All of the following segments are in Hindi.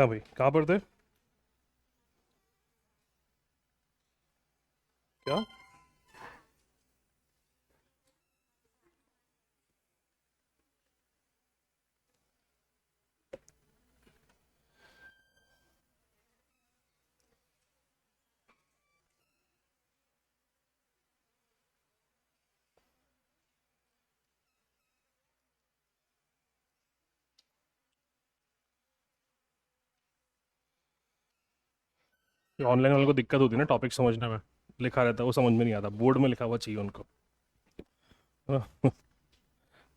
हाँ भाई, कहाँ पर थे? क्या? ऑनलाइन वालों को दिक्कत होती है ना टॉपिक समझने में। लिखा रहता है वो समझ में नहीं आता, बोर्ड में लिखा हुआ चाहिए उनको। हाँ,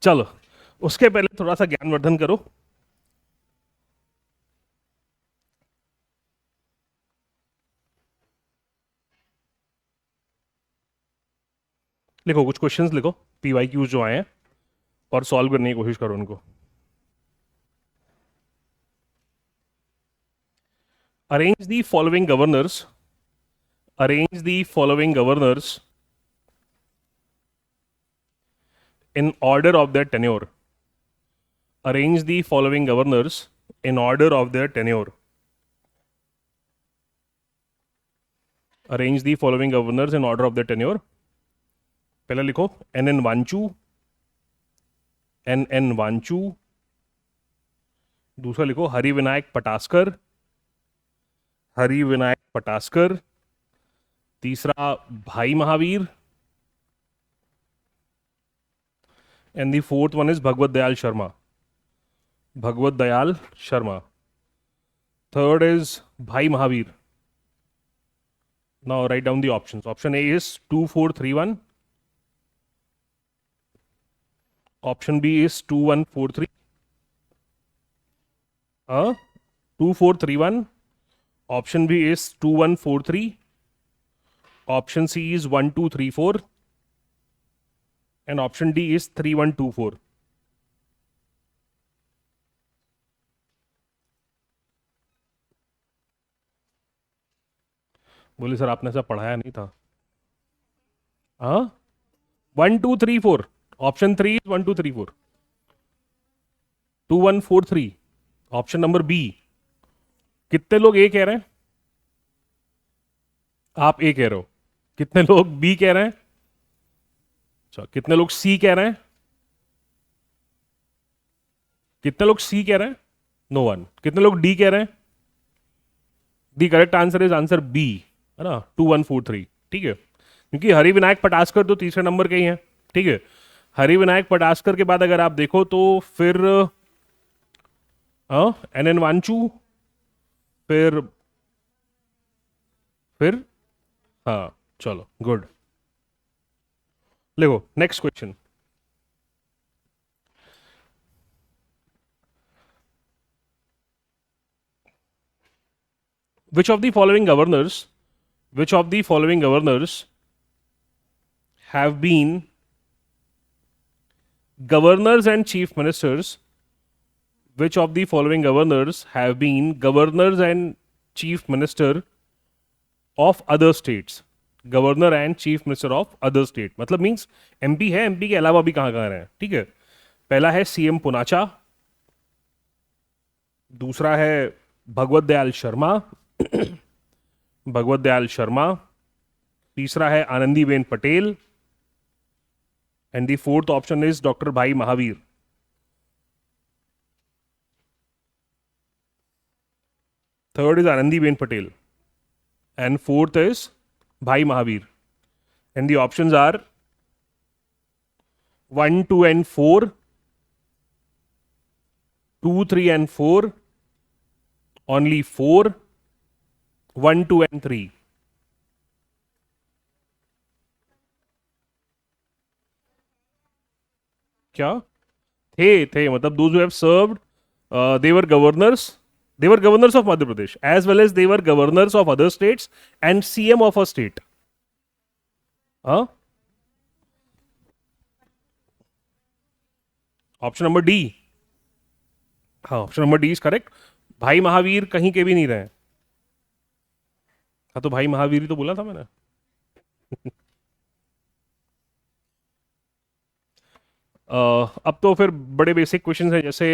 चलो, उसके पहले थोड़ा सा ज्ञानवर्धन करो। लिखो, कुछ क्वेश्चंस लिखो, पीवाई क्यूज जो आए हैं, और सॉल्व करने की कोशिश करो उनको। Arrange the following governors, arrange the following governors in order of their tenure. Arrange the following governors in order of their tenure. Arrange the following governors in order of their tenure. पहले लिखो N N Wanchoo, N N Wanchoo. दूसरा लिखो हरि विनायक पटास्कर, हरि विनायक पटास्कर। तीसरा Bhai Mahavir, and the fourth one is Bhagwat Dayal Sharma, Bhagwat Dayal Sharma. Third is Bhai Mahavir. Now write down the options. Option A is 2431. Option B is 2143. 2431. Option B is 2143. Option C is 1234. And option D is 3124. बोले सर आपने ऐसा पढ़ाया नहीं था। हाँ, 1234। Option 3 is 1234, 2143। Option number B. कितने लोग ए कह रहे हैं? आप ए कह रहे हो। कितने लोग बी कह रहे हैं? अच्छा, कितने लोग सी कह रहे हैं? कितने लोग सी कह रहे हैं? No one. कितने लोग डी कह रहे हैं? The correct answer is answer B, है ना, 2143। ठीक है, क्योंकि हरि विनायक पटास्कर तो तीसरे नंबर के ही हैं। ठीक है, हरि विनायक पटास्कर के बाद अगर आप देखो तो फिर एन एन वांचू, फिर फिर हाँ, चलो गुड। देखो next question. Which of the following governors, which of the following governors have been governors and chief ministers, which of the following governors have been governors and chief minister of other states? Governor and chief minister of other state मतलब मींस एमपी है, एमपी के अलावा भी कहां कहां रहे हैं। ठीक है, पहला है सीएम पुनाचा, दूसरा है भगवत दयाल शर्मा, भगवत दयाल शर्मा। तीसरा है Anandiben Patel, and the fourth option is doctor Bhai Mahavir. Third is Anandiben Patel and fourth is Bhai Mahavir. And the options are 1, 2, and 4, 2, 3, and 4, only 4, 1, 2, and 3. क्या? थे मतलब those who have served, they were governors. They were governors of Madhya Pradesh as well as they were governors of other states and CM of a state. हाँ, ऑप्शन नंबर डी। हाँ, option number D is correct. भाई महावीर कहीं के भी नहीं रहे। हाँ, तो भाई महावीर ही तो बोला था मैंने। अब तो फिर बड़े बेसिक क्वेश्चंस हैं, जैसे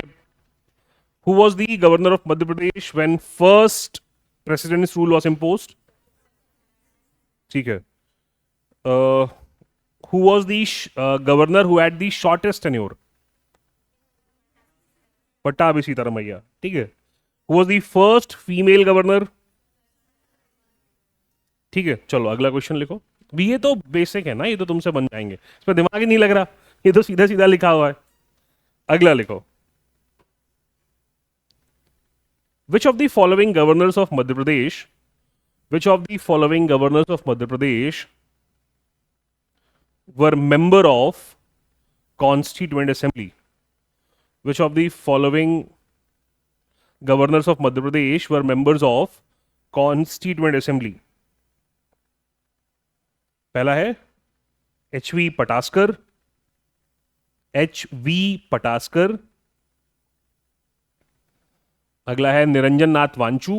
Who was the governor of Madhya Pradesh when first president's rule was imposed? ठीक है. Who was the governor who had the shortest tenure? Pattabhi Sitaramayya. ठीक है. Who was the first female governor? ठीक है, चलो अगला क्वेश्चन लिखो. भी ये तो बेसिक है ना, ये तो तुमसे बन जाएंगे, इसमें दिमाग ही नहीं लग रहा, ये तो सीधा सीधा लिखा हुआ है. अगला लिखो. Which of the following governors of Madhya Pradesh, which of the following governors of Madhya Pradesh were member of Constituent Assembly? Which of the following governors of Madhya Pradesh were members of Constituent Assembly? पहला है एच.वी. पटास्कर. एच.वी. पटास्कर. अगला है निरंजन नाथ वांचू.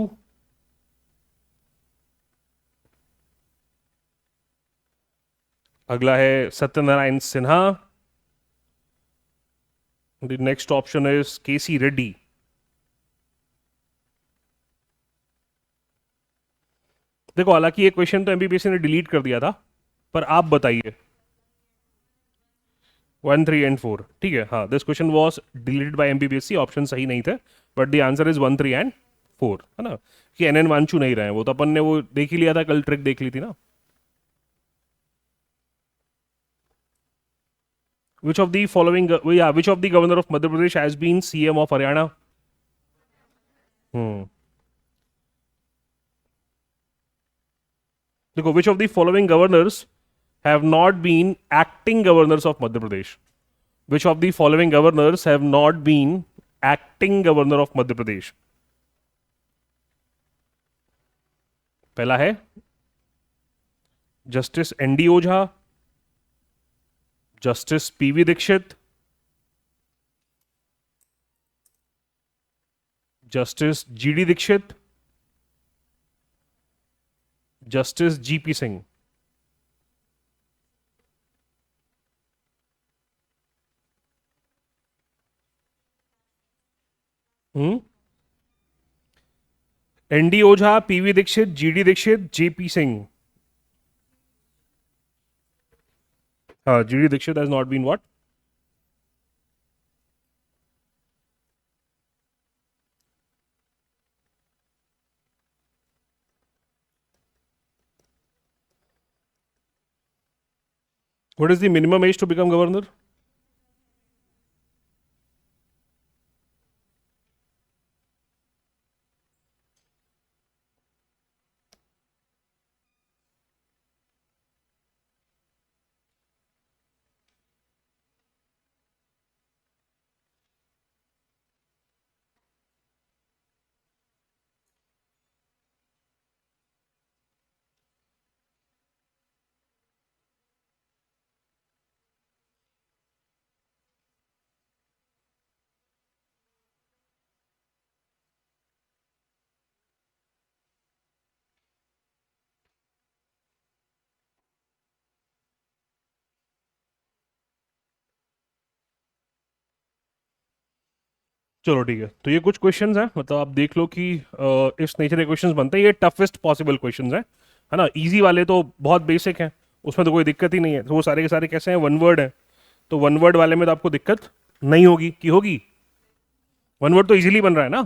अगला है Satyanarayan Sinha. The next option is KC. Reddy. देखो, हालांकि ये क्वेश्चन तो एमबीबीएस ने डिलीट कर दिया था, पर आप बताइए. 1, 3 एंड 4. ठीक है, हाँ, this question was deleted bye MBBS. Option सही नहीं थे, but the answer is 1, 3 and 4, है ना. कि एन वांचू नहीं रहे, वो तो अपन ने वो देख ही लिया था, कल ट्रिक देख ली थी ना. Which of the following, yeah, which of the governor of Madhya Pradesh has been CM of Haryana? देखो, which of the following governors have not been acting governors of Madhya Pradesh? Which of the following governors have not been acting governor of Madhya Pradesh? पहला है justice N D. Ojha, justice P V. Dikshit, justice G D. Dikshit, justice G P. Singh. N D. Ojha, P V. Dikshit, G D. Dikshit, J P. Singh. हाँ, G D. Dikshit has not been what? What is the minimum age to become governor? चलो ठीक है, तो ये कुछ क्वेश्चंस हैं, मतलब आप देख लो कि इस नेचर के क्वेश्चंस बनते हैं. ये टफेस्ट पॉसिबल क्वेश्चंस हैं, है ना. इजी वाले तो बहुत बेसिक हैं, उसमें तो कोई दिक्कत ही नहीं है. तो वो सारे के सारे कैसे हैं, वन वर्ड है. तो वन वर्ड वाले में तो आपको दिक्कत नहीं होगी, कि होगी? वन वर्ड तो इजीली बन रहा है ना.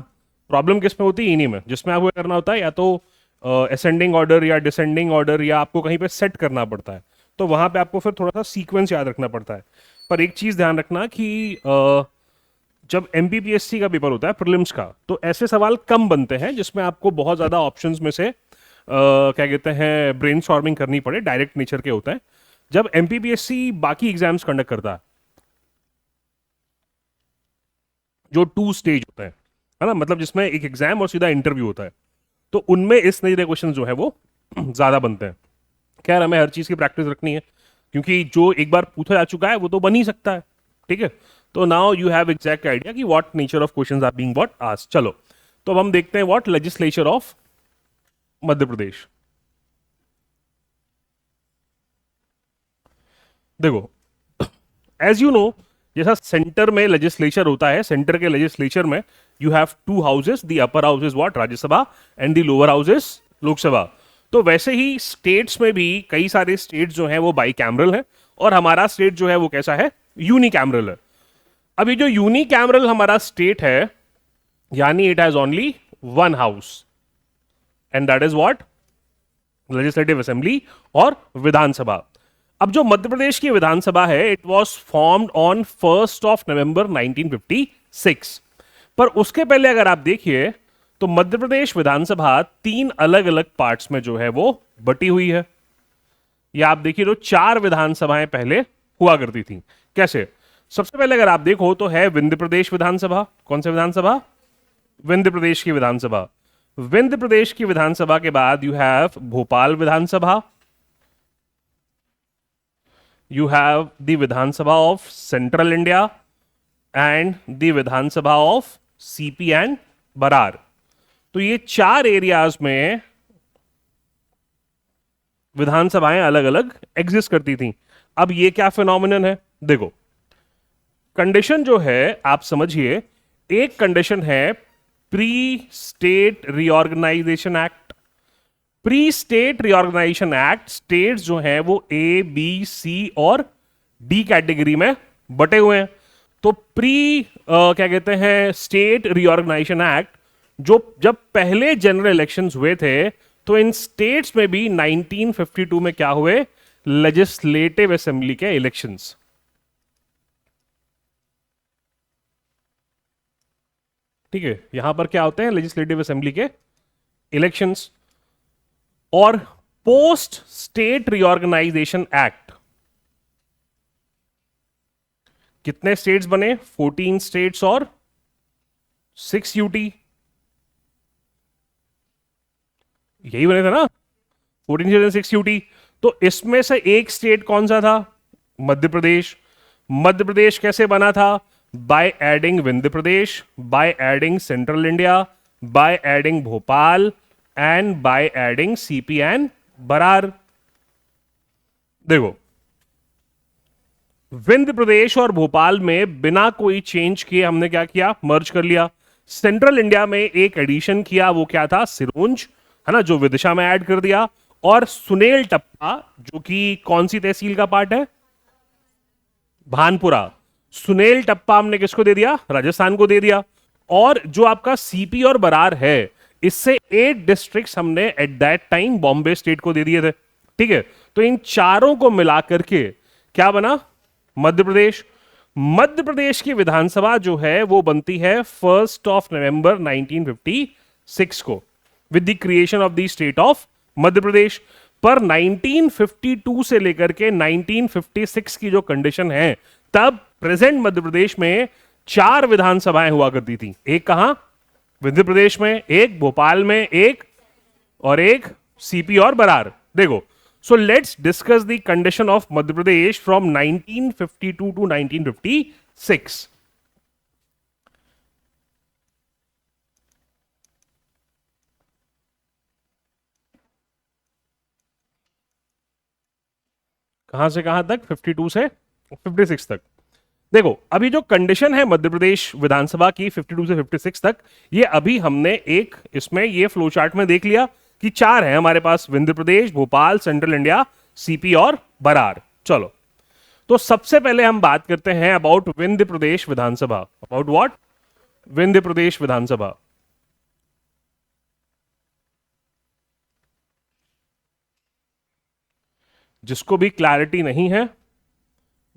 प्रॉब्लम किस में होती है? इन्हीं में, जिसमें आपको करना होता है या तो असेंडिंग ऑर्डर या डिसेंडिंग ऑर्डर, या आपको कहीं पे सेट करना पड़ता है. तो वहां पे आपको फिर थोड़ा सा सीक्वेंस याद रखना पड़ता है. पर एक चीज ध्यान रखना कि जब एमपीपीएससी का पेपर होता है प्रीलिम्स का, तो ऐसे सवाल कम बनते हैं जिसमें आपको बहुत ज्यादा ऑप्शंस में से क्या कहते हैं, ब्रेनस्टॉर्मिंग करनी पड़े. डायरेक्ट नेचर के होता है. जब एमपीपीएससी बाकी एग्जाम्स कंडक्ट करता है, जो 2 स्टेज होता है ना, मतलब जिसमें एक एग्जाम और सीधा इंटरव्यू होता है, तो उनमें इस नए नए क्वेश्चन जो है वो ज्यादा बनते हैं. खैर, हमें हर चीज की प्रैक्टिस रखनी है, क्योंकि जो एक बार पूछा जा चुका है वो तो बन ही सकता है. ठीक है, तो now you have exact idea कि what nature of questions are being what asked. चलो, तो अब हम देखते हैं what legislature of Madhya Pradesh. देखो, एज यू नो, जैसा सेंटर में लेजिस्लेचर होता है, सेंटर के लेजिस्लेचर में You have two houses. The upper house is what? Rajya and the lower house is Lok Sabha. तो वैसे ही स्टेट्स में भी कई सारे स्टेट्स जो हैं वो बाईकैमरल है, और हमारा स्टेट जो है वो कैसा है? यूनिकैमरल है. अभी जो यूनिकैमरल हमारा स्टेट है, यानी it has only one house, and that is what? Legislative assembly और विधानसभा. अब जो मध्य प्रदेश की विधानसभा है, it was formed on 1st of November 1956. पर उसके पहले अगर आप देखिए तो मध्य प्रदेश विधानसभा 3 अलग अलग पार्ट्स में जो है वो बटी हुई है. या आप देखिए तो 4 विधानसभाएं पहले हुआ करती थी. कैसे? सबसे पहले अगर आप देखो तो है विंध्य प्रदेश विधानसभा. कौन सी विधानसभा? विंध्य प्रदेश की विधानसभा. विंध्य प्रदेश की विधानसभा के बाद you have Bhopal Vidhan Sabha, you have the Vidhansabha of Central India and the Vidhansabha of CP and Barar. तो ये 4 एरियाज में विधानसभाएं अलग अलग एग्जिस्ट करती थी. अब ये क्या फिनोमिनन है? देखो, कंडीशन जो है आप समझिए, एक कंडीशन है pre state reorganisation act. Pre state reorganisation act, states जो हैं वो ए, बी, सी और डी कैटेगरी में बटे हुए हैं. तो प्री क्या कहते हैं, स्टेट रीऑर्गेनाइजेशन एक्ट, जो जब पहले जनरल इलेक्शंस हुए थे तो इन स्टेट्स में भी 1952 में क्या हुए? लेजिस्लेटिव असेंबली के इलेक्शंस. ठीक है, यहां पर क्या होते हैं? लेजिस्लेटिव असेंबली के इलेक्शंस. और पोस्ट स्टेट रीऑर्गेनाइजेशन एक्ट कितने स्टेट्स बने? 14 स्टेट्स और 6 यूटी. यही बने थे ना, 14 स्टेट्स 6 यूटी. तो इसमें से एक स्टेट कौन सा था? मध्य प्रदेश. मध्य प्रदेश कैसे बना था? By adding Vindhya Pradesh, by adding central India, by adding Bhopal and by adding CP and Berar. देखो, विंध्य प्रदेश और भोपाल में बिना कोई चेंज किए हमने क्या किया? मर्ज कर लिया. सेंट्रल इंडिया में एक एडिशन किया, वो क्या था? सिरोंज, है ना, जो विदिशा में ऐड कर दिया. और सुनेल टप्पा, जो कि कौन सी तहसील का पार्ट है? भानपुरा. सुनेल टप्पा हमने किसको दे दिया? राजस्थान को दे दिया. और जो आपका सीपी और बरार है, इससे 8 डिस्ट्रिक्ट्स हमने eight that time Bombay state को दे दिए थे. ठीक है, तो इन चारों को मिलाकर के क्या बना? मध्य प्रदेश. मध्य प्रदेश की विधानसभा जो है वो बनती है 1st of November 1956 को, with the creation of the state of Madhya Pradesh. पर 1952 से लेकर के 1956 की जो कंडीशन है, तब प्रेजेंट मध्य प्रदेश में 4 विधानसभाएं हुआ करती थी. एक कहां? विंध्य प्रदेश में, एक भोपाल में, एक और एक सीपी और बरार. देखो, so let's discuss the condition of Madhya Pradesh from 1952 to 1956. कहां से कहां तक? 52 से 56 तक. देखो, अभी जो कंडीशन है मध्य प्रदेश विधानसभा की 52 से 56 तक, ये अभी हमने एक इसमें ये फ्लो चार्ट में देख लिया कि 4 है हमारे पास: विंध्य प्रदेश, भोपाल, सेंट्रल इंडिया, सीपी और बरार. चलो, तो सबसे पहले हम बात करते हैं about Vindhya Pradesh Vidhan Sabha. About what? Vindhya Pradesh Vidhan Sabha. जिसको भी क्लैरिटी नहीं है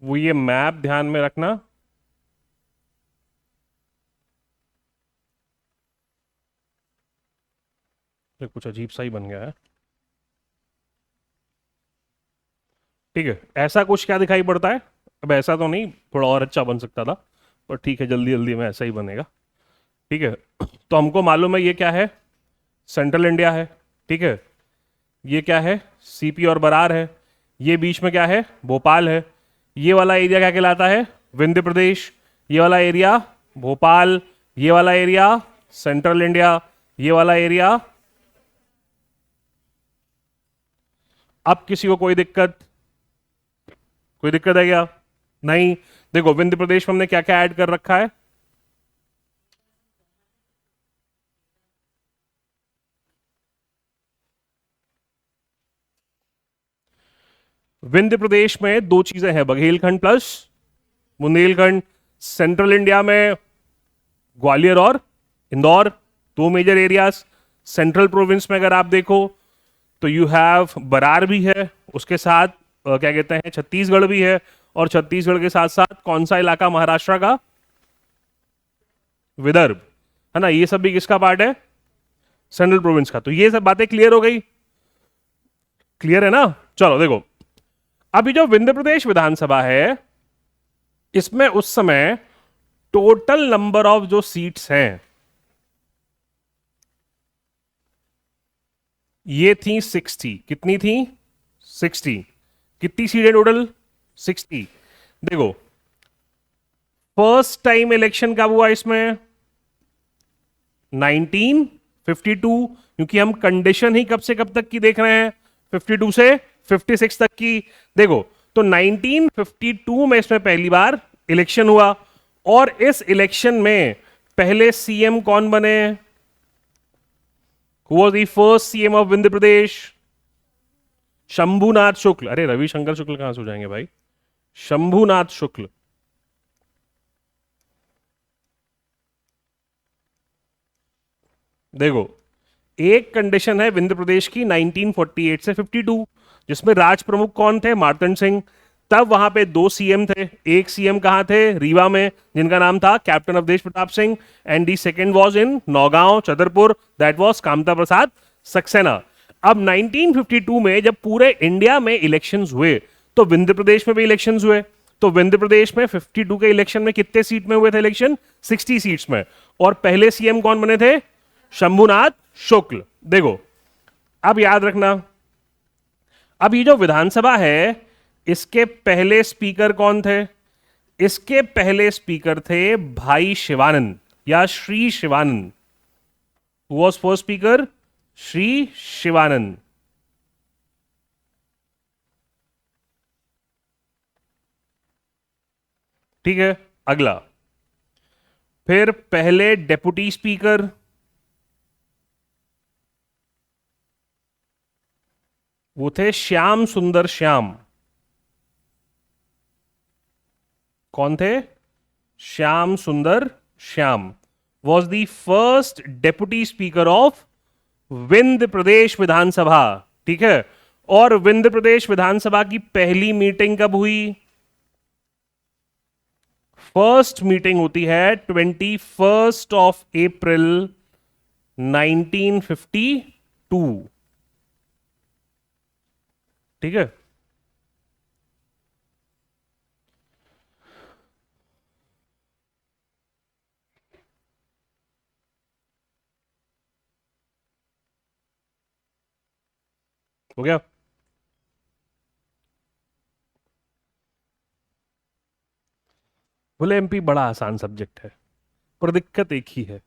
वो ये मैप ध्यान में रखना. ये कुछ अजीब सा ही बन गया है. ठीक है, ऐसा कुछ क्या दिखाई पड़ता है? अब ऐसा तो नहीं, थोड़ा और अच्छा बन सकता था, पर ठीक है, जल्दी जल्दी में ऐसा ही बनेगा. ठीक है, तो हमको मालूम है ये क्या है? सेंट्रल इंडिया है. ठीक है, ये क्या है? सीपी और बरार है. ये बीच में क्या है? भोपाल है. ये वाला एरिया क्या कहलाता है? विंध्य प्रदेश. ये वाला एरिया भोपाल. ये वाला एरिया सेंट्रल इंडिया. ये वाला एरिया. अब किसी को कोई दिक्कत? कोई दिक्कत है क्या? नहीं. देखो, विंध्य प्रदेश में हमने क्या क्या ऐड कर रखा है? विंध्य प्रदेश में दो चीजें हैं, Baghelkhand plus Bundelkhand. Central India में ग्वालियर और इंदौर, दो मेजर एरियाज। सेंट्रल प्रोविंस में अगर आप देखो तो यू हैव बरार भी है, उसके साथ क्या कहते हैं छत्तीसगढ़ भी है, और छत्तीसगढ़ के साथ साथ कौन सा इलाका महाराष्ट्र का, विदर्भ, है ना। ये सब भी किसका पार्ट है, सेंट्रल प्रोविंस का। तो ये सब बातें क्लियर हो गई, क्लियर है ना। चलो देखो, अभी जो विंध्य प्रदेश विधानसभा है इसमें उस समय टोटल नंबर ऑफ जो सीट्स हैं ये थी 60। कितनी थी, 60। कितनी सीटें टोटल, 60। देखो फर्स्ट टाइम इलेक्शन कब हुआ इसमें, 1952, क्योंकि हम कंडीशन ही कब से कब तक की देख रहे हैं, 52 से 56 तक की। देखो तो 1952 में इसमें पहली बार इलेक्शन हुआ, और इस इलेक्शन में पहले सीएम कौन बने, who was the first CM of Vindhya Pradesh, Shambhunath Shukla. अरे रविशंकर शुक्ल कहां से हो जाएंगे भाई, शंभुनाथ शुक्ल। देखो एक कंडीशन है विंध्य प्रदेश की 1948 से 52, जिसमें राज प्रमुख कौन थे, मार्तंड सिंह। तब वहां पे दो सीएम थे, एक सीएम कहां थे, रीवा में, जिनका नाम था captain Awadhesh Pratap Singh, and the second was in Naugaon Chhatarpur, that was Kamta Prasad Saxena. अब 1952 में जब पूरे इंडिया में इलेक्शंस हुए तो विंध्य प्रदेश में भी इलेक्शंस हुए। तो विंध्य प्रदेश में 52 के इलेक्शन में कितने सीट में हुए थे इलेक्शन, 60 सीट्स में, और पहले सीएम कौन बने थे, शंभुनाथ शुक्ल। देखो अब याद रखना, अब ये जो विधानसभा है इसके पहले स्पीकर कौन थे, इसके पहले स्पीकर थे भाई शिवानंद या Shri Shivanand. Who was first speaker, Shri Shivanand. ठीक है, अगला, फिर पहले डेप्यूटी स्पीकर, वो थे श्याम सुंदर श्याम। कौन थे, Shyam Sundar Shyam was the first deputy speaker of Vindhya Pradesh Vidhan Sabha. ठीक है, और विंध्य प्रदेश विधानसभा की पहली मीटिंग कब हुई, फर्स्ट मीटिंग होती है 21 ऑफ अप्रैल 1952। ठीक है, हो गया। बोले एमपी बड़ा आसान सब्जेक्ट है, पर दिक्कत एक ही है,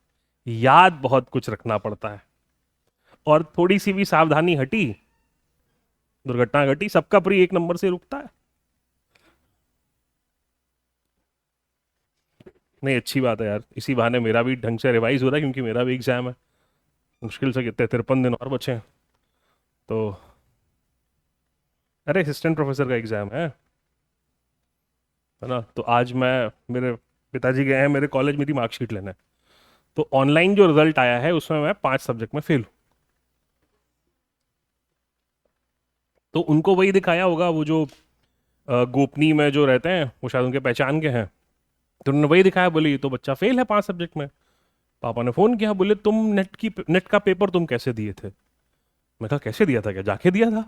याद बहुत कुछ रखना पड़ता है, और थोड़ी सी भी सावधानी हटी, दुर्घटना घटी, सबका प्री एक नंबर से रुकता है। नहीं अच्छी बात है यार, इसी बहाने मेरा भी ढंग से रिवाइज हो रहा है, क्योंकि मेरा भी एग्जाम है, मुश्किल से कितने 53 दिन और बचे हैं। तो अरे असिस्टेंट प्रोफेसर का एग्जाम है ना। तो आज मैं, मेरे पिताजी गए हैं मेरे कॉलेज मेरी मार्कशीट लेने, तो ऑनलाइन जो रिजल्ट आया है उसमें मैं 5 सब्जेक्ट में फेल हूँ। तो उनको वही दिखाया होगा, वो जो गोपनीय में जो रहते हैं वो शायद उनके पहचान के हैं, तो उन्होंने वही दिखाया, बोले ये तो बच्चा फेल है 5 सब्जेक्ट में। पापा ने फोन किया, बोले तुम नेट का पेपर तुम कैसे दिए थे। मैं कहा कैसे दिया था, क्या जाके दिया था,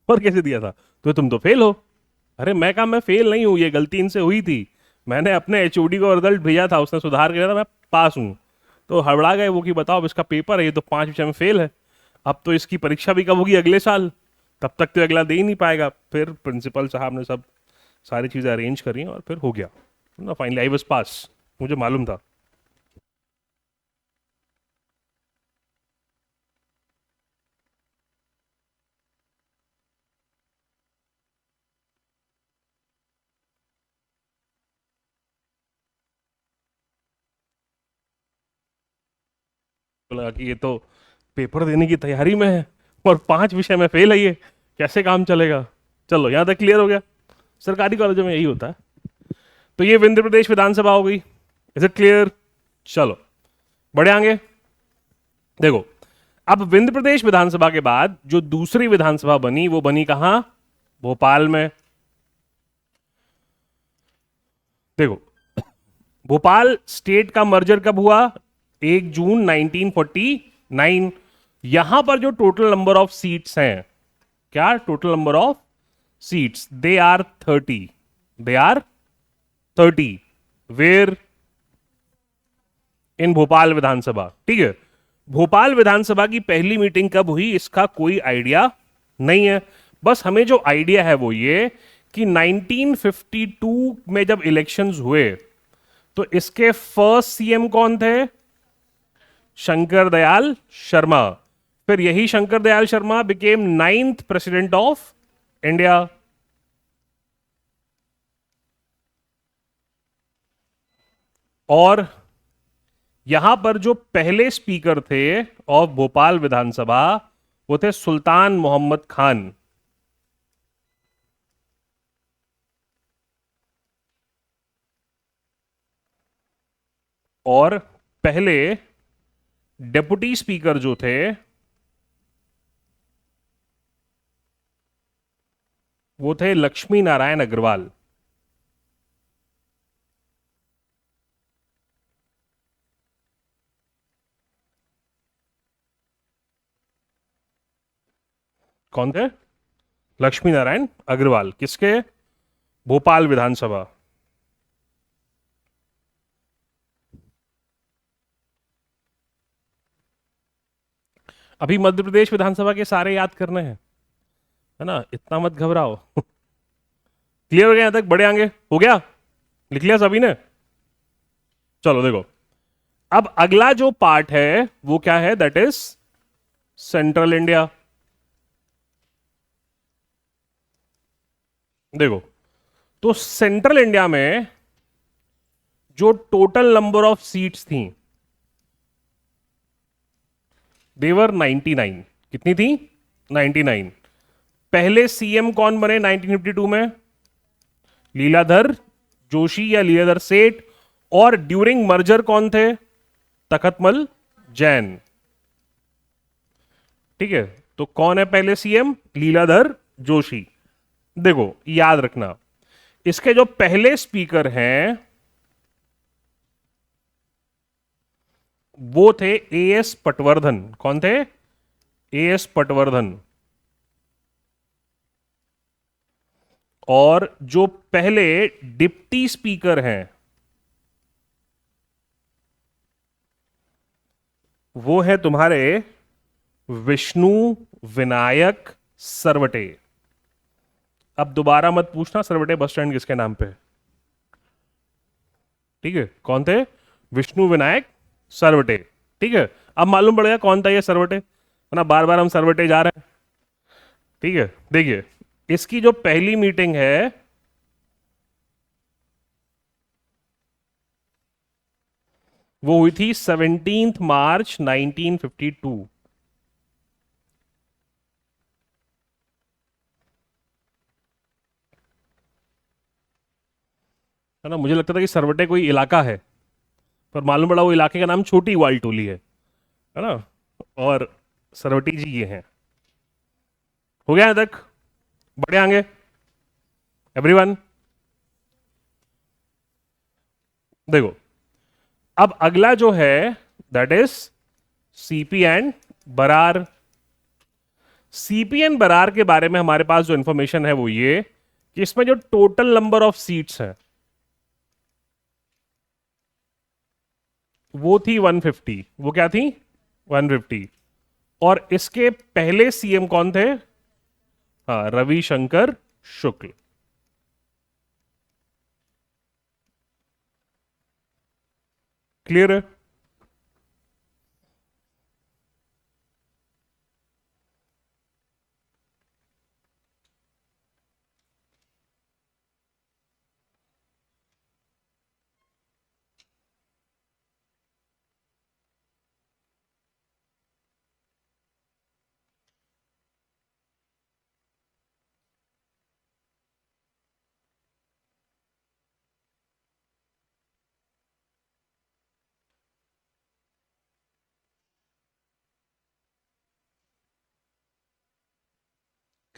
और कैसे दिया था, तो तुम तो फेल हो। अरे मैं कहा मैं फेल नहीं हूं, ये गलती इनसे हुई थी, मैंने अपने एचओडी को रिजल्ट भेजा था, उसने सुधार किया था, मैं पास हूं। तो हड़बड़ा गए वो कि बताओ अब इसका पेपर है, ये तो 5 विषय में फेल है, अब तो इसकी परीक्षा भी कब होगी, अगले साल, तब तक तो अगला दे ही नहीं पाएगा। फिर प्रिंसिपल साहब ने सब सारी चीज़ें अरेंज करी और फिर हो गया ना, फाइनली आई वाज पास, मुझे मालूम था। लगा कि ये तो पेपर देने की तैयारी में है और 5 विषय में फेल है, ये कैसे काम चलेगा। चलो यहां तक क्लियर हो गया। सरकारी कॉलेजों में यही होता है। तो ये विंध्य प्रदेश विधानसभा हो गई। Is it clear? चलो बढ़े आगे। देखो, अब विंध्य प्रदेश विधानसभा के बाद जो दूसरी विधानसभा बनी वो बनी कहां? भोपाल में। देखो, भोपाल स्टेट का मर्जर कब हुआ? 1 जून 1949। यहां पर जो टोटल नंबर ऑफ सीट्स हैं, क्या total number of seats? They are 30। They are 30। Where? In Bhopal Vidhan Sabha. ठीक है। भोपाल विधानसभा की पहली मीटिंग कब हुई इसका कोई आइडिया नहीं है। बस हमें जो आइडिया है वो ये कि 1952 में जब इलेक्शंस हुए तो इसके फर्स्ट सीएम कौन थे? शंकर दयाल शर्मा। फिर यही Shankar Dayal Sharma became 9th president of India. और यहां पर जो पहले स्पीकर थे ऑफ भोपाल विधानसभा वो थे सुल्तान मोहम्मद खान। और पहले डेप्यूटी स्पीकर जो थे वो थे लक्ष्मी नारायण अग्रवाल। कौन थे? लक्ष्मी नारायण अग्रवाल। किसके? भोपाल विधानसभा। अभी मध्य प्रदेश विधानसभा के सारे याद करने हैं, है ना, इतना मत घबराओ। क्लियर हो गया यहां तक? बड़े आगे हो गया? लिख लिया सभी ने? चलो देखो, अब अगला जो पार्ट है वो क्या है? That is central India. देखो, तो सेंट्रल इंडिया में जो टोटल नंबर ऑफ सीट्स थी देवर 99। कितनी थी? 99। पहले सीएम कौन बने 1952 में? लीलाधर जोशी या लीलाधर सेठ। और ड्यूरिंग मर्जर कौन थे? तखतमल जैन। ठीक है, तो कौन है पहले सीएम? लीलाधर जोशी। देखो याद रखना, इसके जो पहले स्पीकर हैं वो थे एएस पटवर्धन। कौन थे? एएस पटवर्धन। और जो पहले डिप्टी स्पीकर हैं वो है तुम्हारे विष्णु विनायक सरवटे। अब दोबारा मत पूछना सरवटे बस स्टैंड किसके नाम पे है। ठीक है, कौन थे? विष्णु विनायक सरवटे। ठीक है, अब मालूम पड़ेगा कौन था ये सरवटे, है ना, बार बार हम सरवटे जा रहे हैं। ठीक है, देखिए, इसकी जो पहली मीटिंग है वो हुई थी 17 मार्च 1952। है ना, मुझे लगता था कि सरवटे कोई इलाका है, पर मालूम पड़ा वो इलाके का नाम छोटी वालटोली है ना। और सरवटी जी ये हैं। हो गया यहां तक? बढ़े आगे एवरीवन। देखो, अब अगला जो है that is CP and Berar. CP and Berar के बारे में हमारे पास जो इंफॉर्मेशन है वो ये कि इसमें जो टोटल नंबर ऑफ सीट्स हैं वो थी 150। वो क्या थी? 150। और इसके पहले सीएम कौन थे? हाँ, रविशंकर शुक्ल। क्लियर है?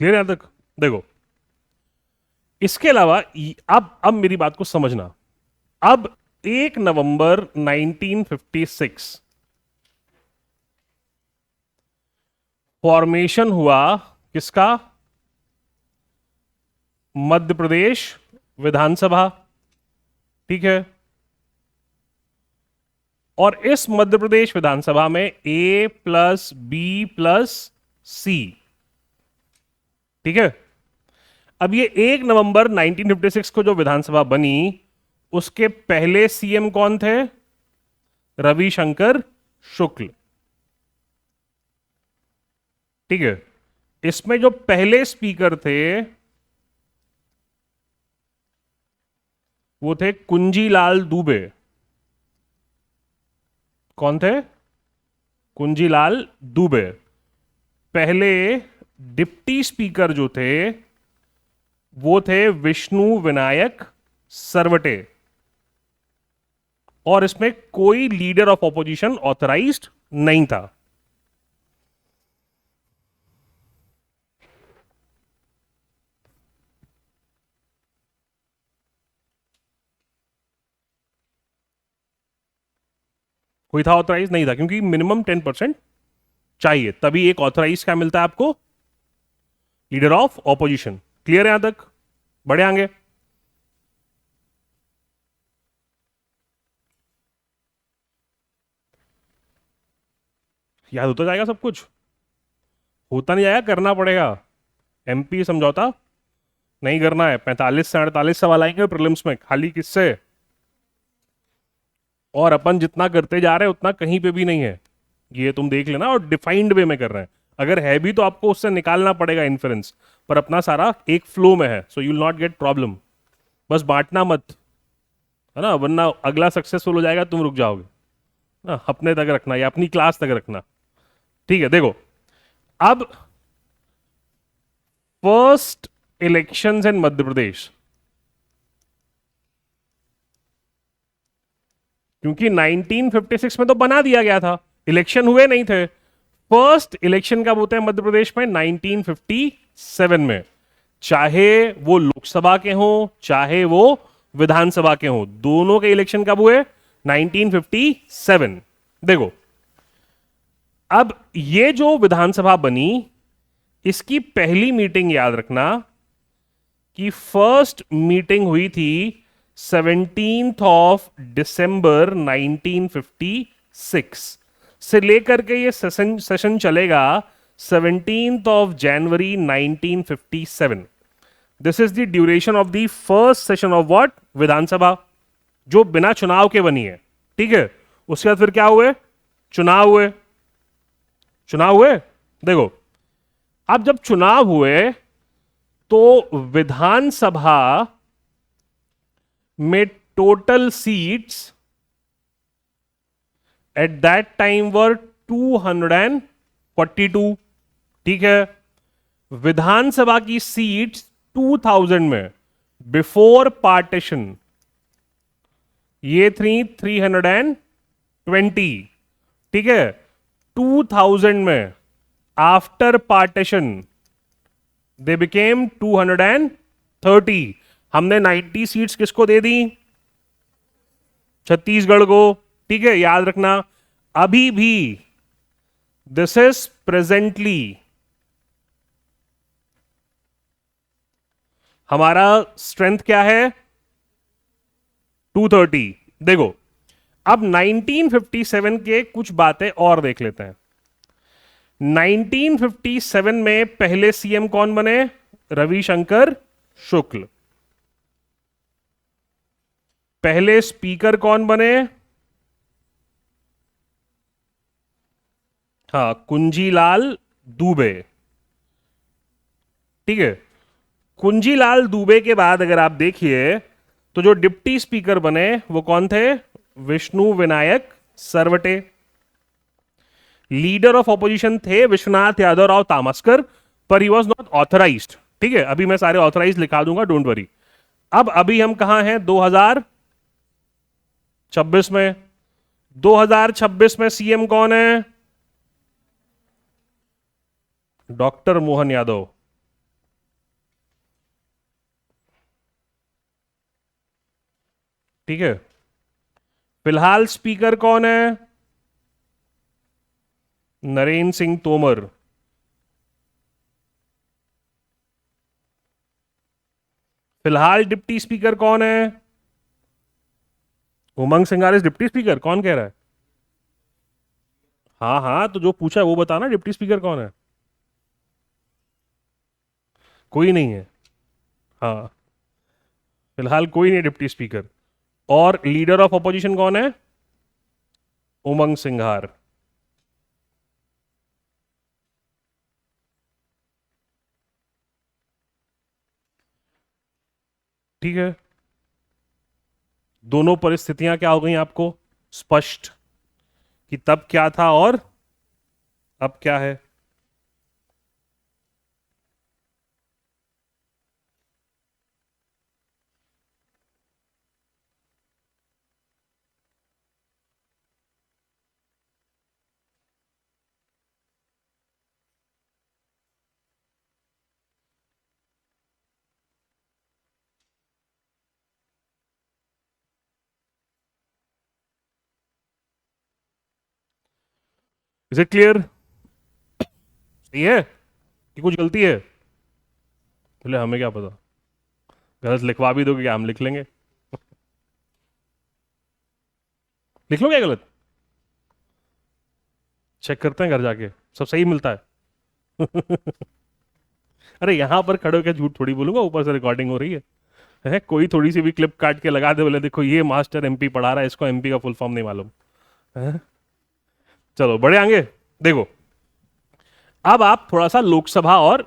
क्लियर है यहां तक? देखो, इसके अलावा अब मेरी बात को समझना। अब 1 नवंबर 1956 फॉर्मेशन हुआ किसका? मध्य प्रदेश विधानसभा। ठीक है, और इस मध्य प्रदेश विधानसभा में A plus B plus C। ठीक है, अब ये 1 नवंबर 1956 को जो विधानसभा बनी, उसके पहले सीएम कौन थे? रविशंकर शुक्ल। ठीक है, इसमें जो पहले स्पीकर थे वो थे कुंजीलाल दुबे। कौन थे? कुंजीलाल दुबे। पहले डिप्टी स्पीकर जो थे वो थे विष्णु विनायक सरवटे, और इसमें कोई लीडर ऑफ ऑपोजिशन ऑथराइज्ड नहीं था। कोई था ऑथराइज? नहीं था, क्योंकि मिनिमम 10% चाहिए, तभी एक ऑथराइज क्या मिलता है आपको? Leader of opposition. क्लियर है यहां तक? बढ़े आगे। याद होता जाएगा सब कुछ? होता नहीं जाएगा, करना पड़ेगा। एमपी समझौता नहीं करना है। 45 से 48 सवाल आएंगे प्रीलिम्स में, खाली किससे? और अपन जितना करते जा रहे हैं उतना कहीं पे भी नहीं है, ये तुम देख लेना। और डिफाइंड वे में कर रहे हैं, अगर है भी तो आपको उससे निकालना पड़ेगा इन्फ्रेंस, पर अपना सारा एक फ्लो में है, so you will not gate problem. बस बांटना मत, है ना, वरना अगला सक्सेसफुल हो जाएगा तुम रुक जाओगे ना। अपने तक रखना या अपनी क्लास तक रखना। ठीक है, देखो, अब first elections in Madhya Pradesh, क्योंकि 1956 में तो बना दिया गया था, इलेक्शन हुए नहीं थे। फर्स्ट इलेक्शन कब होते हैं मध्य प्रदेश में? 1957 में। चाहे वो लोकसभा के हों चाहे वो विधानसभा के हों, दोनों के इलेक्शन कब हुए? 1957। देखो, अब ये जो विधानसभा बनी, इसकी पहली मीटिंग याद रखना कि फर्स्ट मीटिंग हुई थी 17 1956 से लेकर के ये सेशन चलेगा 17 जनवरी 1957। This is the duration of the first session of what? Vidhan Sabha, जो बिना चुनाव के बनी है। ठीक है, उसके बाद फिर क्या हुए? चुनाव हुए। चुनाव हुए, देखो, अब जब चुनाव हुए तो विधानसभा में total seats at that time were 242। ठीक है, विधानसभा की सीट्स 2000 में बिफोर पार्टीशन ये थी 320। ठीक है, 2000 में आफ्टर पार्टीशन दे बिकेम 230। हमने 90 सीट्स किसको दे दी? छत्तीसगढ़ को। ठीक है, याद रखना, अभी भी दिस इज प्रेजेंटली हमारा स्ट्रेंथ क्या है? 230। देखो, अब 1957 के कुछ बातें और देख लेते हैं। 1957 में पहले सीएम कौन बने? रविशंकर शुक्ल। पहले स्पीकर कौन बने? हाँ, कुंजीलाल दुबे। ठीक है, कुंजीलाल दुबे के बाद अगर आप देखिए तो जो डिप्टी स्पीकर बने वो कौन थे? Vishnu Vinayak Sarwate. Leader of opposition थे विश्वनाथ यादव राव तामस्कर, पर ही वॉज नॉट ऑथराइज्ड। ठीक है, अभी मैं सारे ऑथराइज लिखा दूंगा, डोंट वरी। अब अभी हम कहां हैं? 2026 में। 2026 में सीएम कौन है? डॉक्टर मोहन यादव। ठीक है। फिलहाल स्पीकर कौन है? नरेंद्र सिंह तोमर। फिलहाल डिप्टी स्पीकर कौन है? उमंग सिंगार डिप्टी स्पीकर, कौन कह रहा है? हाँ हाँ, तो जो पूछा है वो बताना, डिप्टी स्पीकर कौन है? कोई नहीं है। हाँ, फिलहाल कोई नहीं डिप्टी स्पीकर। और लीडर ऑफ अपोजिशन कौन है? उमंग सिंघार। ठीक है। दोनों परिस्थितियां क्या हो गई आपको स्पष्ट, कि तब क्या था और अब क्या है? Is it clear? सही है कि कुछ गलती है? बोले हमें क्या पता, गलत लिखवा भी दोगे क्या, हम लिख लेंगे। लिख लो क्या गलत, चेक करते हैं घर जाके, सब सही मिलता है। अरे यहां पर खड़े होकर झूठ थोड़ी बोलूंगा, ऊपर से रिकॉर्डिंग हो रही है कोई थोड़ी सी भी क्लिप काट के लगा दे, बोले देखो ये मास्टर एमपी पढ़ा रहा है, इसको एमपी का फुल फॉर्म नहीं मालूम है? चलो बड़े आगे। देखो, अब आप थोड़ा सा लोकसभा और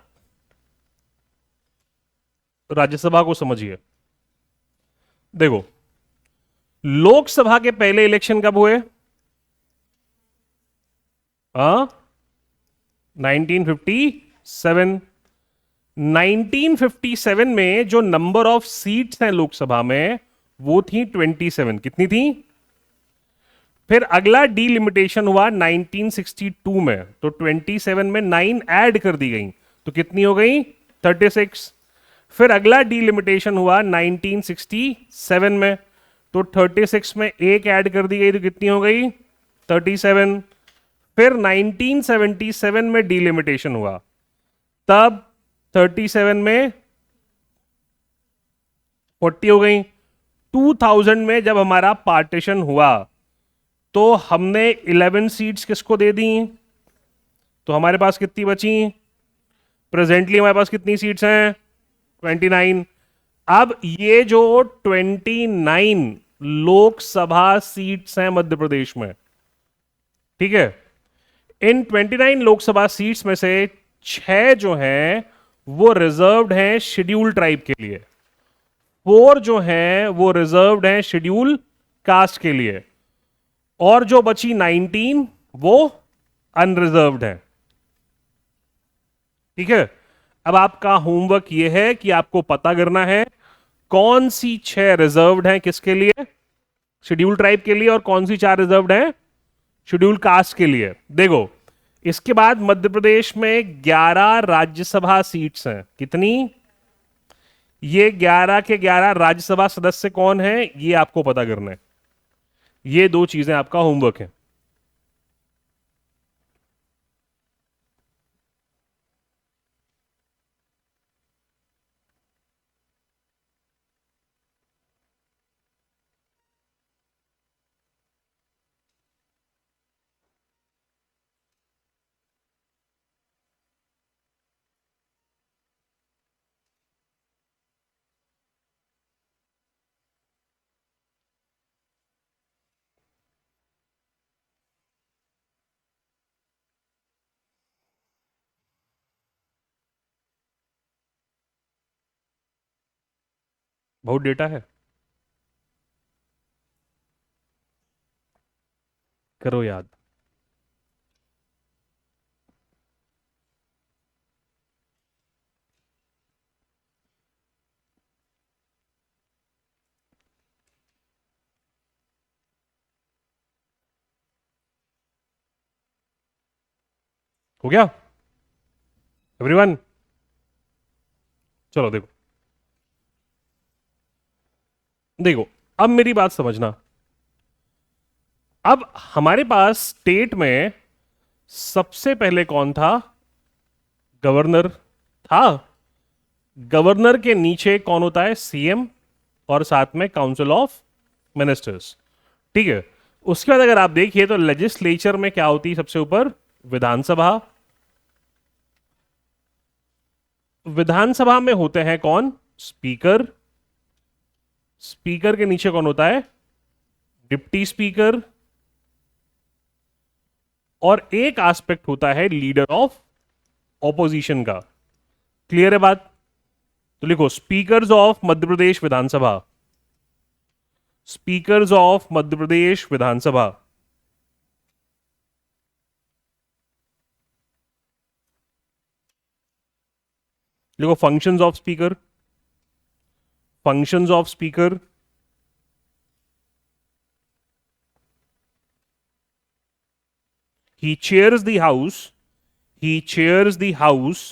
राज्यसभा को समझिए। देखो, लोकसभा के पहले इलेक्शन कब हुए? हाँ, 1957। 1957 में जो नंबर ऑफ सीट्स हैं लोकसभा में, वो थी 27। कितनी थी? फिर अगला डीलिमिटेशन हुआ 1962 में, तो 27 में 9 ऐड कर दी गई, तो कितनी हो गई? 36। फिर अगला डीलिमिटेशन हुआ 1967 में, तो 36 में एक ऐड कर दी गई, तो कितनी हो गई? 37। फिर 1977 में डीलिमिटेशन हुआ, तब 37 में 40 हो गई। 2000 में जब हमारा पार्टीशन हुआ, तो हमने 11 सीट्स किसको दे दी? तो हमारे पास कितनी बची? प्रेजेंटली हमारे पास कितनी सीट्स हैं? 29। अब ये जो 29 लोकसभा सीट्स हैं मध्य प्रदेश में, ठीक है, इन 29 लोकसभा सीट्स में से 6 जो हैं वो रिजर्व्ड हैं शेड्यूल ट्राइब के लिए, 4 जो हैं वो रिजर्व्ड हैं शेड्यूल कास्ट के लिए, और जो बची 19 वो अनरिजर्व्ड है। ठीक है। अब आपका होमवर्क यह है कि आपको पता करना है कौन सी 6 रिजर्व्ड हैं किसके लिए? शेड्यूल ट्राइब के लिए, और कौन सी 4 रिजर्व्ड हैं शेड्यूल कास्ट के लिए। देखो, इसके बाद मध्य प्रदेश में 11 राज्यसभा सीट्स हैं। कितनी? ये 11 के 11 राज्यसभा सदस्य कौन है, ये आपको पता करना है। ये दो चीजें आपका होमवर्क है। बहुत डेटा है, करो याद। हो गया एवरीवन? चलो देखो, देखो अब मेरी बात समझना। अब हमारे पास स्टेट में सबसे पहले कौन था? गवर्नर था। गवर्नर के नीचे कौन होता है? सीएम, और साथ में काउंसिल ऑफ मिनिस्टर्स। ठीक है। उसके बाद अगर आप देखिए तो लेजिस्लेचर में क्या होती है सबसे ऊपर? विधानसभा। विधानसभा में होते हैं कौन? स्पीकर। स्पीकर के नीचे कौन होता है? Deputy speaker. और एक एस्पेक्ट होता है लीडर ऑफ ऑपोजिशन का। क्लियर है बात? तो लिखो speakers of Madhya Pradesh Vidhan Sabha. Speakers of Madhya Pradesh Vidhan Sabha. लिखो functions of speaker. Functions of speaker. He chairs the house. He chairs the house.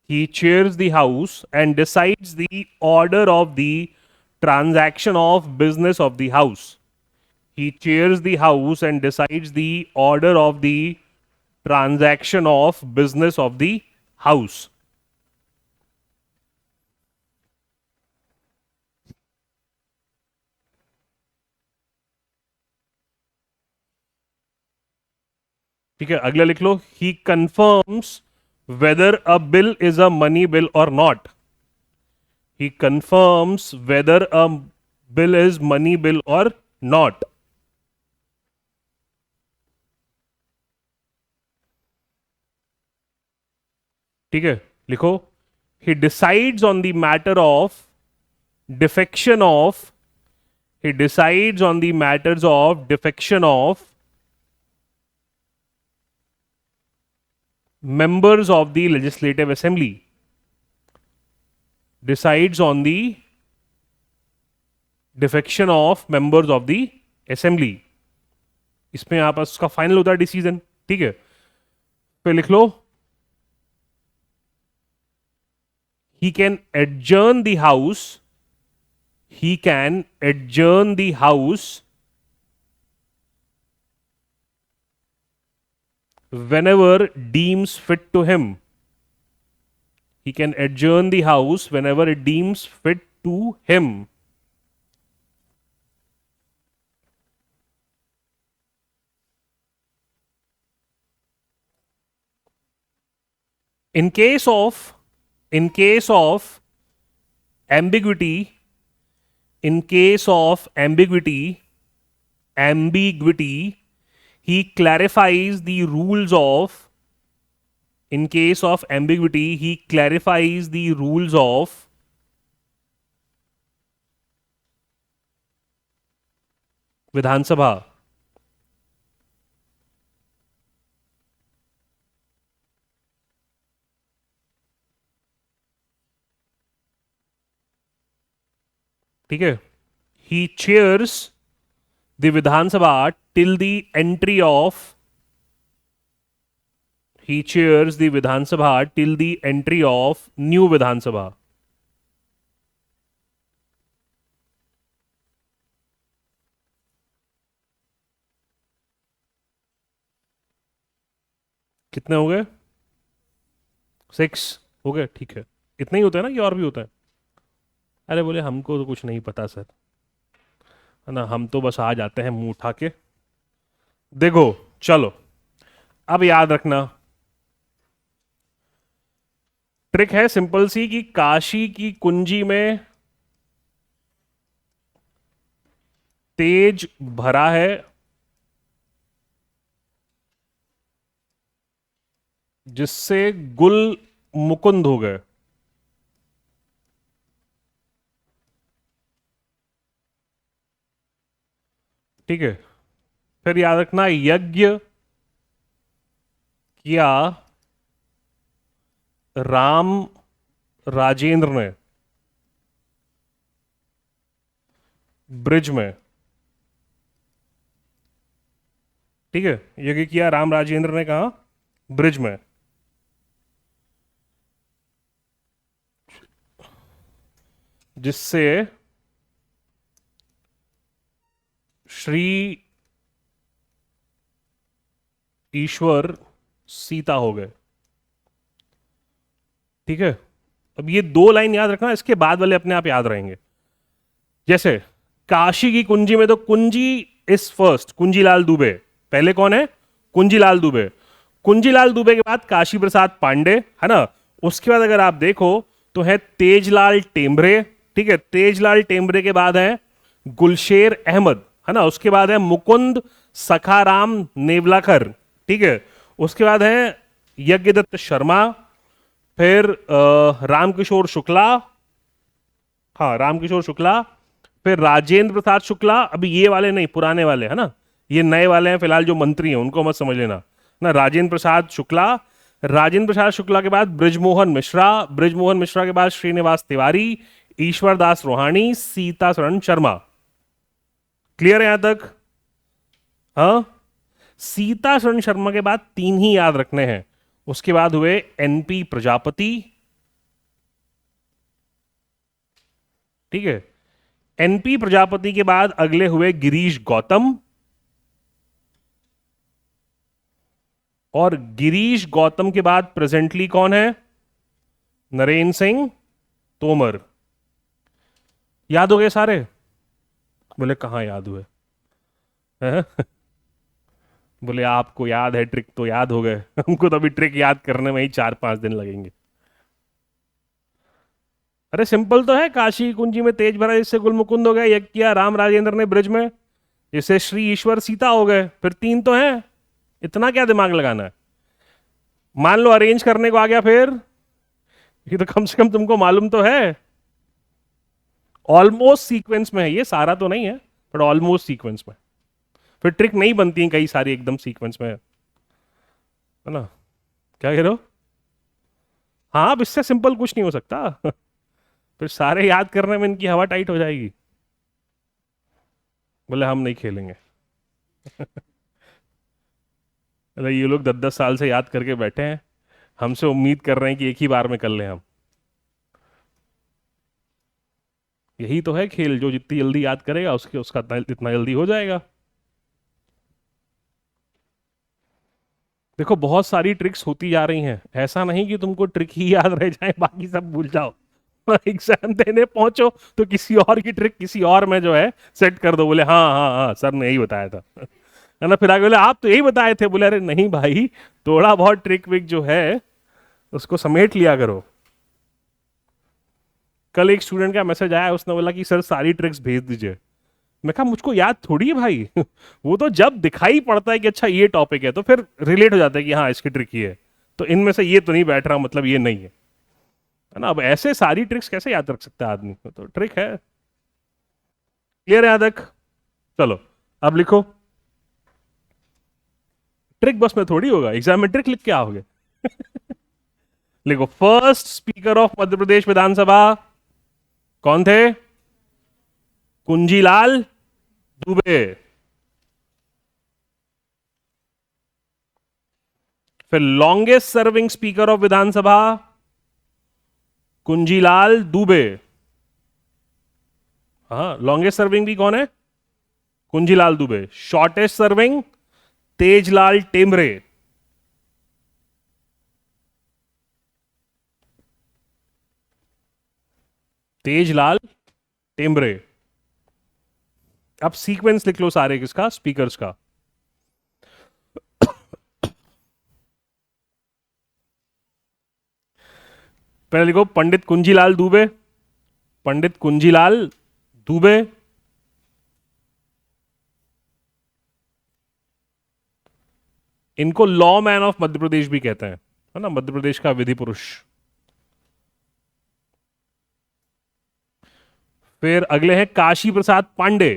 He chairs the house and decides the order of the transaction of business of the house. He chairs the house and decides the order of the transaction of business of the house. ठीक है, अगला लिख लो। ही confirms whether a bill is a money bill or not. He confirms whether a bill is money bill or not. ठीक है, लिखो। He decides on the matter of defection of. He decides on the matters of defection of members of the legislative assembly. Decides on the defection of members of the assembly. इसमें आप उसका फाइनल होता है डिसीजन। ठीक है, फिर लिख लो। He can adjourn the house. He can adjourn the house whenever deems fit to him. He can adjourn the house whenever it deems fit to him. In case of ambiguity, in case of ambiguity, he clarifies the rules of. In case of ambiguity, he clarifies the rules of विधानसभा। ठीक है, he chairs the Vidhan Sabha till the entry of. He chairs the Vidhan Sabha till the entry of new Vidhan Sabha. कितने हो गए? 6 हो गए। ठीक है, इतना ही होता है ना कि और भी होता है? अरे बोले हमको तो कुछ नहीं पता सर, है ना, हम तो बस आ जाते हैं मुंह उठा के। देखो चलो, अब याद रखना, ट्रिक है सिंपल सी कि काशी की कुंजी में तेज भरा है जिससे गुल मुकुंद हो गए। ठीक है, फिर याद रखना यज्ञ किया राम राजेंद्र ने ब्रिज में। ठीक है, यज्ञ किया राम राजेंद्र ने कहा? ब्रिज में। जिससे श्री ईश्वर सीता हो गए। ठीक है, अब ये दो लाइन याद रखना, इसके बाद वाले अपने आप याद रहेंगे। जैसे काशी की कुंजी में तो कुंजी इज फर्स्ट, कुंजीलाल दुबे पहले कौन है? कुंजीलाल दुबे। कुंजीलाल दुबे के बाद काशी प्रसाद पांडे, है ना। उसके बाद अगर आप देखो तो है तेजलाल टेम्बरे। ठीक है, तेजलाल टेम्बरे के बाद है गुलशेर अहमद, है ना। उसके बाद है मुकुंद सखाराम नेवलाकर। ठीक है, उसके बाद है यज्ञदत्त शर्मा, फिर रामकिशोर शुक्ला, हाँ रामकिशोर शुक्ला, फिर राजेंद्र प्रसाद शुक्ला। अभी ये वाले नहीं, पुराने वाले, है ना। ये नए वाले हैं फिलहाल जो मंत्री हैं, उनको मत समझ लेना ना। राजेंद्र प्रसाद शुक्ला, राजेंद्र प्रसाद शुक्ला के बाद ब्रिजमोहन मिश्रा, ब्रिजमोहन मिश्रा के बाद श्रीनिवास तिवारी, ईश्वर दास रोहानी, सीता शरण शर्मा। क्लियर है यहां तक? हाँ, सीता शरण शर्मा के बाद तीन ही याद रखने हैं। उसके बाद हुए एनपी प्रजापति। ठीक है, एनपी प्रजापति के बाद अगले हुए गिरीश गौतम, और गिरीश गौतम के बाद प्रेजेंटली कौन है? नरेंद्र सिंह तोमर। याद हो गए सारे? बोले कहां याद हुए? हैं? बोले आपको याद है, ट्रिक तो याद हो गए। हमको तो अभी ट्रिक याद करने में ही 4-5 दिन लगेंगे। अरे सिंपल तो है, काशी कुंजी में तेज भरा जिससे गुलमुकुंद हो गया, यज्ञ किया राम राजेंद्र ने ब्रिज में, जिससे श्री ईश्वर सीता हो गए। फिर तीन तो है, इतना क्या दिमाग लगाना है। मान लो अरेंज करने को आ गया, फिर ये तो कम से कम तुमको मालूम तो है। ऑलमोस्ट सीक्वेंस में है ये, सारा तो नहीं है बट ऑलमोस्ट सीक्वेंस में। फिर ट्रिक नहीं बनती है कई सारी एकदम सीक्वेंस में, है ना। क्या कह रहे हो? हाँ, अब इससे सिंपल कुछ नहीं हो सकता। फिर सारे याद करने में इनकी हवा टाइट हो जाएगी। बोले हम नहीं खेलेंगे। अरे ये लोग 10-10 साल से याद करके बैठे हैं, हमसे उम्मीद कर रहे हैं कि एक ही बार में कर लें हम। यही तो है खेल, जो जितनी जल्दी याद करेगा उसके उसका इतना जल्दी हो जाएगा। देखो बहुत सारी ट्रिक्स होती जा रही हैं, ऐसा नहीं कि तुमको ट्रिक ही याद रह जाए बाकी सब भूल जाओ। एग्जाम देने पहुंचो तो किसी और की ट्रिक किसी और में जो है सेट कर दो। बोले हाँ हाँ हाँ सर ने यही बताया था, है ना। फिर आगे बोले आप तो यही बताए थे। बोले अरे नहीं भाई, थोड़ा बहुत ट्रिक विक जो है उसको समेट लिया करो। कल एक स्टूडेंट का मैसेज आया, उसने बोला कि सर सारी ट्रिक्स भेज दीजिए। मैं कहा मुझको याद थोड़ी है भाई। वो तो जब दिखाई पड़ता है कि अच्छा ये टॉपिक है तो फिर रिलेट हो जाता है कि हाँ इसकी ट्रिक ये है, तो इनमें से ये तो नहीं बैठ रहा, मतलब ये नहीं है ना। अब ऐसे सारी ट्रिक्स कैसे याद रख सकता है आदमी? तो ट्रिक है। क्लियर है याद तक? चलो अब लिखो। ट्रिक बस में थोड़ी होगा, एग्जाम में ट्रिक लिख के आओगे। लिखो, first speaker of Madhya Pradesh विधानसभा कौन थे? कुंजीलाल दुबे। फिर लॉन्गेस्ट सर्विंग स्पीकर ऑफ विधानसभा कुंजीलाल दुबे। हाँ, लॉन्गेस्ट सर्विंग भी कौन है? कुंजीलाल दुबे। Shortest serving Tejlal Temre. तेजलाल टेमरे। अब सीक्वेंस लिख लो सारे किसका, स्पीकर्स का। पहले लिखो पंडित कुंजीलाल दुबे, पंडित कुंजीलाल दुबे। इनको लॉ मैन ऑफ मध्य प्रदेश भी कहते हैं, है ना, मध्य प्रदेश का विधि पुरुष। फिर अगले हैं काशी प्रसाद पांडे।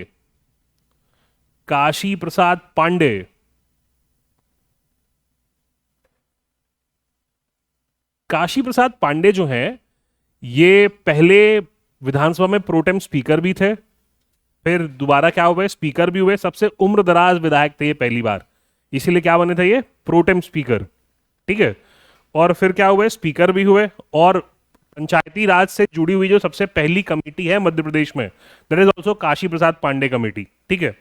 काशी प्रसाद पांडे। काशी प्रसाद पांडे जो हैं ये पहले विधानसभा में प्रोटेम स्पीकर भी थे, फिर दोबारा क्या हुए, स्पीकर भी हुए। सबसे उम्र दराज विधायक थे ये पहली बार, इसीलिए क्या बने थे ये, प्रोटेम स्पीकर। ठीक है, और फिर क्या हुए, स्पीकर भी हुए और पंचायती राज से जुड़ी हुई जो सबसे पहली कमेटी है मध्य प्रदेश में, that is also Kashi Prasad Pandey committee. ठीक है,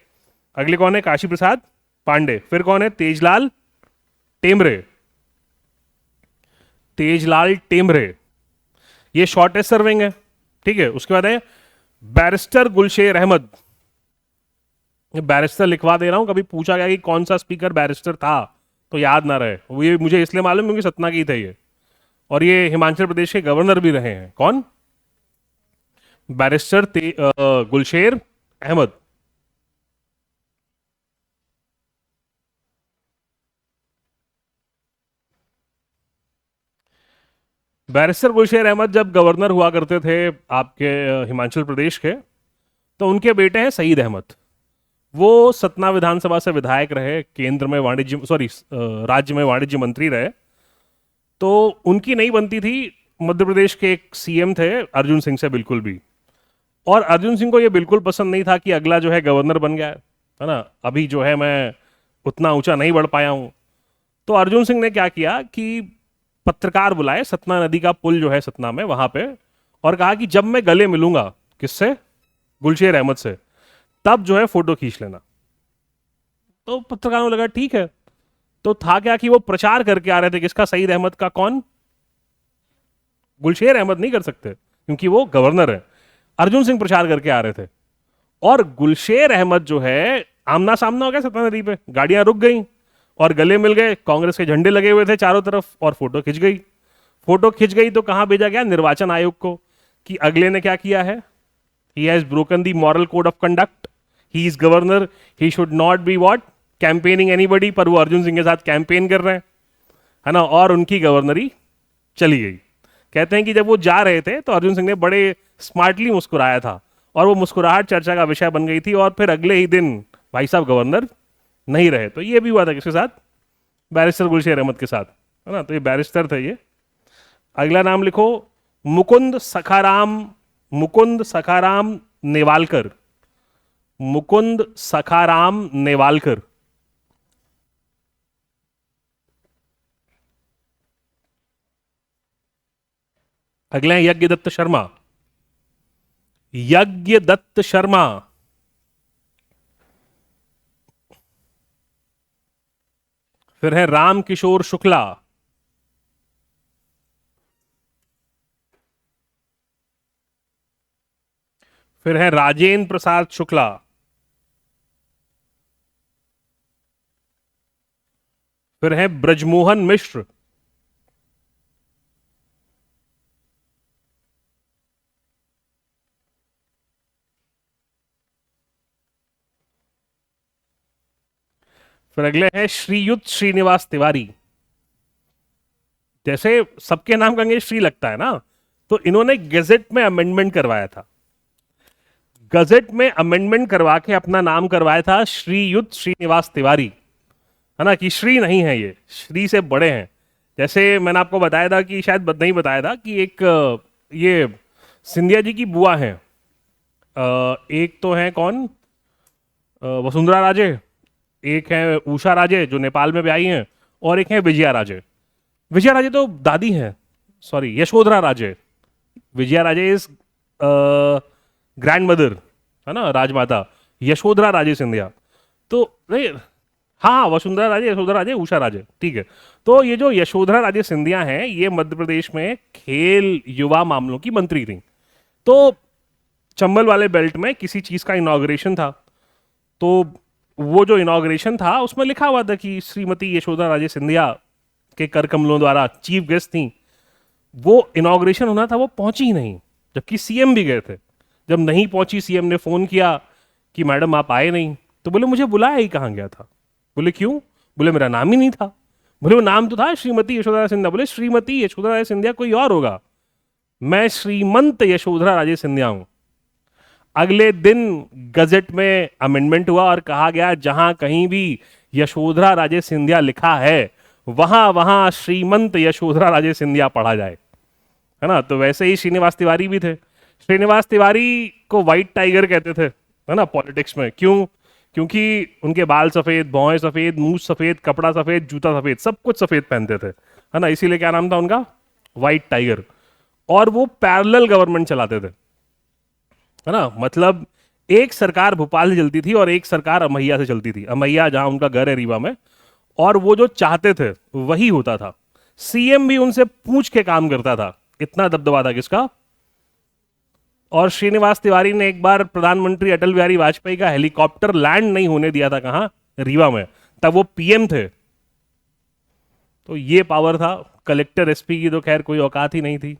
अगले कौन है? काशी प्रसाद पांडे। फिर कौन है? तेजलाल टेमरे। तेजलाल टेमरे, ये शॉर्टेस्ट सर्विंग है। ठीक है, उसके बाद है बैरिस्टर गुलशेर अहमद। बैरिस्टर लिखवा दे रहा हूं, कभी पूछा गया कि कौन सा स्पीकर बैरिस्टर था तो याद ना रहे। वो ये मुझे इसलिए मालूम क्योंकि सतना की थे ये, और ये हिमाचल प्रदेश के गवर्नर भी रहे हैं। कौन? बैरिस्टर गुलशेर अहमद। बैरिस्टर गुलशेर अहमद जब गवर्नर हुआ करते थे आपके हिमाचल प्रदेश के, तो उनके बेटे हैं सईद अहमद। वो सतना विधानसभा से विधायक रहे, केंद्र में वाणिज्य राज्य में वाणिज्य मंत्री रहे। तो उनकी नहीं बनती थी। मध्य प्रदेश के एक सीएम थे अर्जुन सिंह से बिल्कुल भी, और अर्जुन सिंह को ये बिल्कुल पसंद नहीं था कि अगला जो है गवर्नर बन गया है ना, अभी जो है मैं उतना ऊंचा नहीं बढ़ पाया हूं। तो अर्जुन सिंह ने क्या किया कि पत्रकार बुलाए सतना नदी का पुल जो है सतना में वहां पे, और कहा कि जब मैं गले मिलूंगा किससे? गुलशेर अहमद से, तब जो है फोटो खींच लेना। तो पत्रकारों को लगा ठीक है। तो था क्या कि वो प्रचार करके आ रहे थे किसका? सईद अहमद का। कौन? गुलशेर अहमद नहीं कर सकते क्योंकि वो गवर्नर है। अर्जुन सिंह प्रचार करके आ रहे थे, और गुलशेर अहमद जो है आमना सामना हो गया सतना नदी पे, गाड़ियां रुक गई और गले मिल गए, कांग्रेस के झंडे लगे हुए थे चारों तरफ, और फोटो खिंच गई। फोटो खिंच गई तो कहां भेजा गया? निर्वाचन आयोग को, कि अगले ने क्या किया है? He has broken the moral code of conduct, he is governor, he should not be what campaigning anybody. पर वो अर्जुन सिंह के साथ कैंपेन कर रहे हैं, है ना, और उनकी गवर्नरी चली गई। कहते हैं कि जब वो जा रहे थे तो अर्जुन सिंह ने बड़े स्मार्टली मुस्कुराया था, और वो मुस्कुराहट चर्चा का विषय बन गई थी, और फिर अगले ही दिन भाई साहब गवर्नर नहीं रहे। तो ये भी हुआ था किसके साथ? बैरिस्टर गुलशेर अहमद के साथ, है ना। तो ये बैरिस्टर थे ये। अगला नाम लिखो, मुकुंद सखाराम। मुकुंद सखाराम नेवालकर। मुकुंद सखाराम नेवालकर। अगले हैं यज्ञ दत्त शर्मा। यज्ञ दत्त शर्मा। फिर है राम किशोर शुक्ला। फिर है राजेंद्र प्रसाद शुक्ला। फिर है ब्रजमोहन मिश्र। फिर अगले हैं श्रीयुत श्रीनिवास तिवारी। जैसे सबके नाम कहेंगे श्री लगता है ना, तो इन्होंने गजट में अमेंडमेंट करवाया था। गजट में अमेंडमेंट करवा के अपना नाम करवाया था श्रीयुत श्रीनिवास तिवारी, है ना, कि श्री नहीं है ये, श्री से बड़े हैं। जैसे मैंने आपको बताया था कि शायद नहीं बताया था कि एक ये सिंधिया जी की बुआ हैं। एक तो है कौन? वसुंधरा राजे। एक है उषा राजे जो नेपाल में ब्याही हैं, और एक है विजया राजे। विजया राजे तो दादी हैं, sorry Yashodhara Raje. Vijaya Raje is grand mother, है ना, राजमाता यशोधरा राजे सिंधिया। तो नहीं, हाँ, वसुंधरा राजे, यशोधरा राजे, उषा राजे, ठीक है। तो ये जो यशोधरा राजे सिंधिया हैं, ये मध्य प्रदेश में खेल युवा मामलों की मंत्री थी। तो चंबल वाले बेल्ट में किसी चीज का इनॉग्रेशन था, तो वो जो इनॉग्रेशन था उसमें लिखा हुआ था कि श्रीमती यशोधरा राजे सिंधिया के कर कमलों द्वारा चीफ गेस्ट थी। वो इनॉग्रेशन होना था, वो पहुंची ही नहीं, जबकि सीएम भी गए थे। जब नहीं पहुंची, सीएम ने फोन किया कि मैडम आप आए नहीं, तो बोले मुझे बुलाया ही कहाँ गया था। बोले क्यों? बोले मेरा नाम ही नहीं था। बोले वो नाम तो था श्रीमती यशोधरा सिंधिया। बोले श्रीमती यशोधरा राजे सिंधिया कोई और होगा, मैं श्रीमंत यशोधरा राजे सिंधिया हूं। अगले दिन गजट में अमेंडमेंट हुआ और कहा गया जहां कहीं भी यशोधरा राजे सिंधिया लिखा है, वहां वहां श्रीमंत यशोधरा राजे सिंधिया पढ़ा जाए, है ना। तो वैसे ही श्रीनिवास तिवारी भी थे। श्रीनिवास तिवारी को व्हाइट टाइगर कहते थे, है ना, पॉलिटिक्स में। क्यों? क्योंकि उनके बाल सफेद, भौहें सफेद, मूछ सफेद, कपड़ा सफेद, जूता सफेद, सब कुछ सफेद पहनते थे, है ना, इसीलिए क्या नाम था उनका? White tiger. और वो पैरेलल गवर्नमेंट चलाते थे, है ना। मतलब एक सरकार भोपाल से चलती थी और एक सरकार अमैया से चलती थी, अमैया जहां उनका घर है रीवा में, और वो जो चाहते थे वही होता था। सीएम भी उनसे पूछ के काम करता था, इतना दबदबा था किसका। और श्रीनिवास तिवारी ने एक बार प्रधानमंत्री अटल बिहारी वाजपेयी का हेलीकॉप्टर लैंड नहीं होने दिया था, कहां, रीवा में, तब वो पीएम थे। तो ये पावर था। कलेक्टर एसपी की तो खैर कोई औकात ही नहीं थी,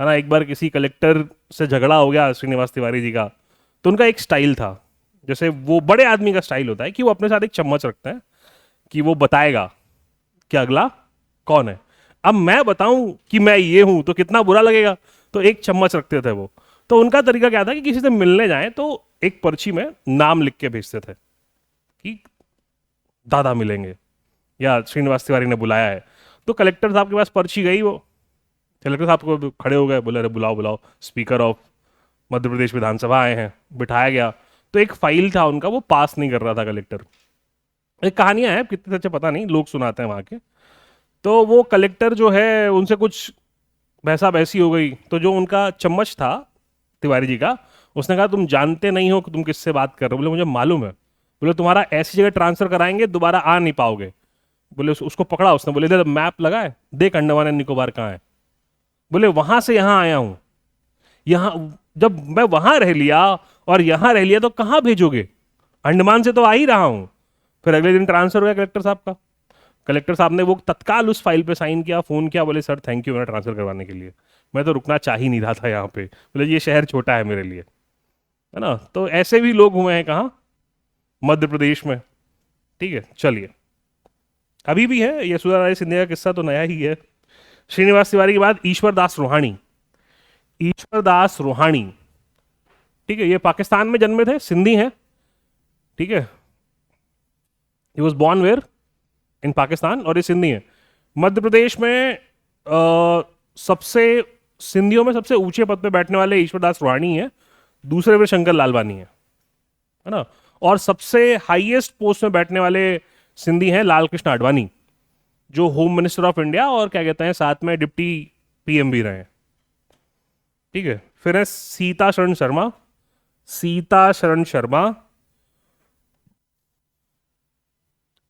है ना। एक बार किसी कलेक्टर से झगड़ा हो गया श्रीनिवास तिवारी जी का, तो उनका एक स्टाइल था, जैसे वो बड़े आदमी का स्टाइल होता है कि वो अपने साथ एक चम्मच रखते हैं कि वो बताएगा कि अगला कौन है। अब मैं बताऊं कि मैं ये हूं तो कितना बुरा लगेगा, तो एक चम्मच रखते थे वो। तो उनका तरीका क्या था कि किसी से मिलने जाए तो एक पर्ची में नाम लिख के भेजते थे कि दादा मिलेंगे या श्रीनिवास तिवारी ने बुलाया है। तो कलेक्टर साहब के पास पर्ची गई, वो कलेक्टर साहब को खड़े हो गए, बोले अरे बुलाओ बुलाओ, स्पीकर ऑफ मध्य प्रदेश विधानसभा आए हैं। बिठाया गया, तो एक फाइल था उनका, वो पास नहीं कर रहा था कलेक्टर। एक कहानियां हैं, कितने सच्चे पता नहीं, लोग सुनाते हैं वहां के। तो वो कलेक्टर जो है उनसे कुछ बहसा बहसी हो गई, तो जो उनका चम्मच था तिवारी जी का, उसने कहा तुम जानते नहीं हो कि तुम किससे बात कर रहे हो। बोले मुझे मालूम है। बोले तुम्हारा ऐसी जगह ट्रांसफर कराएंगे दोबारा आ नहीं पाओगे। बोले उसको पकड़ा उसने, बोले इधर मैप लगा है, देख अंडमान एंड निकोबार कहाँ है। बोले वहां से यहां आया हूं, यहां जब मैं वहां रह लिया और यहां रह लिया तो कहां भेजोगे, अंडमान से तो आ ही रहा हूं। फिर अगले दिन ट्रांसफर हो गया कलेक्टर साहब का। कलेक्टर साहब ने वो तत्काल उस फाइल पे साइन किया, फोन किया, बोले सर थैंक यू मेरा ट्रांसफर करवाने के लिए, मैं तो रुकना चाह ही नहीं रहा था यहाँ पे। बोले ये शहर छोटा है मेरे लिए, है ना। तो ऐसे भी लोग हुए हैं, कहाँ, मध्य प्रदेश में। ठीक है, चलिए, अभी भी है। यशोधरा राय सिंधिया का किस्सा तो नया ही है। श्रीनिवास तिवारी के बाद ईश्वर दास रोहाणी। ईश्वर दास रोहाणी, ठीक है, ये पाकिस्तान में जन्मे थे, सिंधी हैं, ठीक है। ही वॉज बॉर्न वेयर, इन पाकिस्तान, और ये सिंधी हैं। मध्य प्रदेश में सबसे, सिंधियों में सबसे ऊंचे पद पे बैठने वाले ईश्वरदास रोहाणी है, दूसरे पे शंकर लालवानी है ना। और सबसे हाईएस्ट पोस्ट में बैठने वाले सिंधी हैं लाल कृष्ण आडवाणी, जो होम मिनिस्टर ऑफ इंडिया और क्या कहते हैं साथ में डिप्टी पीएम भी रहे हैं। ठीक है, फिर है सीता शरण शर्मा। सीता शरण शर्मा,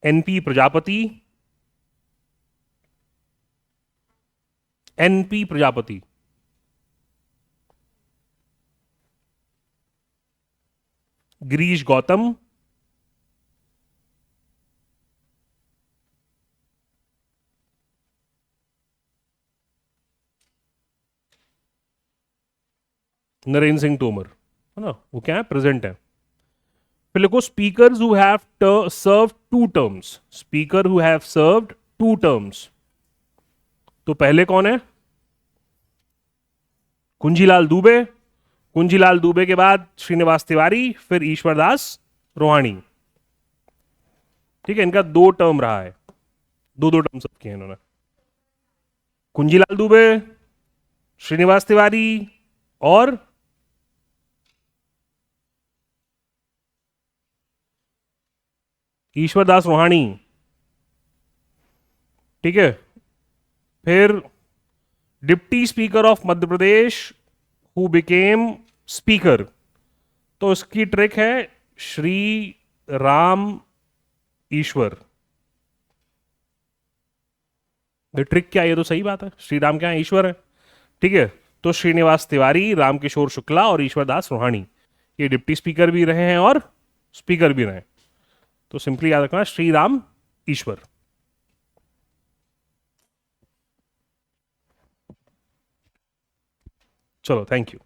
एनपी प्रजापति। एनपी प्रजापति, गिरीश गौतम, नरेंद्र सिंह तोमर, है ना। वो क्या है, प्रेजेंट है। फिर लिखो speakers who have served two terms. Speaker who have served two terms. तो पहले कौन है, कुंजीलाल दुबे। कुंजीलाल दुबे के बाद श्रीनिवास तिवारी, फिर ईश्वरदास रोहाणी। ठीक है, इनका 2 टर्म रहा है, 2 टर्म सब किए इन्होंने। कुंजीलाल दुबे, श्रीनिवास तिवारी और ईश्वरदास रोहाणी। ठीक है, फिर deputy speaker of Madhya Pradesh who became speaker, तो इसकी ट्रिक है श्री राम ईश्वर। ये ट्रिक क्या है, ये तो सही बात है, श्री राम क्या है, ईश्वर है। ठीक है, तो श्रीनिवास तिवारी, रामकिशोर शुक्ला और ईश्वरदास रोहाणी, ये डिप्टी स्पीकर भी रहे हैं और स्पीकर भी रहे। तो सिंपली याद रखना श्री राम ईश्वर। चलो, थैंक यू।